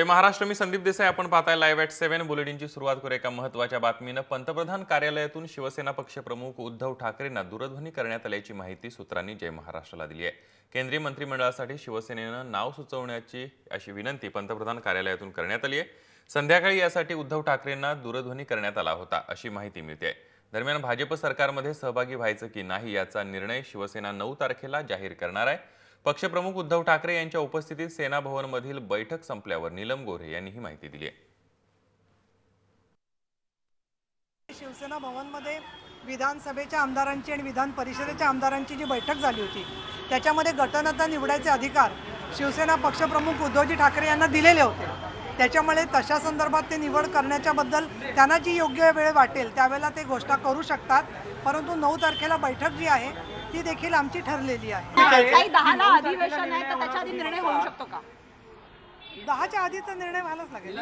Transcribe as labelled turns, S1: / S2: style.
S1: जय महाराष्ट्र, मी संदीप देसाई. आपण पाहताय live at 7 बुलेटिनची सुरुवात करू एका महत्त्वाच्या बातमीनं. पंतप्रधान कार्यालयातून शिवसेना पक्षप्रमुख उद्धव ठाकरेंना दूरध्वनी करण्यात आल्याची माहिती सूत्रांनी जय महाराष्ट्राला दिली आहे. केंद्रीय मंत्रिमंडळासाठी शिवसेनेनं नाव सुचवण्याची अशी विनंती पंतप्रधान कार्यालयातून करण्यात आली आहे. संध्याकाळी यासाठी उद्धव ठाकरेंना दूरध्वनी करण्यात आला होता अशी माहिती मिळते आहे. दरम्यान भाजप सरकारमध्ये सहभागी व्हायचं की नाही याचा निर्णय शिवसेना 9 तारखेला जाहीर करणार आहे. पक्षप्रमुख उद्धव ठाकरे यांच्या उपस्थितीत सेना भवनमधील बैठक संपल्यावर नीलम गोऱ्हे यांनी ही माहिती दिली आहे.
S2: शिवसेना भवनमध्ये विधानसभेच्या आमदारांची आणि विधान परिषदेच्या आमदारांची जी बैठक झाली होती त्याच्यामध्ये गटनेता निवडायचे अधिकार शिवसेना पक्षप्रमुख उद्धवजी ठाकरे यांना दिलेले होते. त्याच्यामुळे तशा संदर्भात ते निवड करण्याच्या बद्दल त्यांना जी योग्य वेळ वाटेल त्यावेळेला ते घोषणा करू शकतात. परंतु 9 तारखेला बैठक जी आहे ती देखील आमची ठरलेली आहे.
S3: काही 10 ला अधिवेशन आहे तर त्याच्या आधी निर्णय होऊ शकतो का?
S2: 10च्या आधीचा निर्णय व्हायलाच लागेल.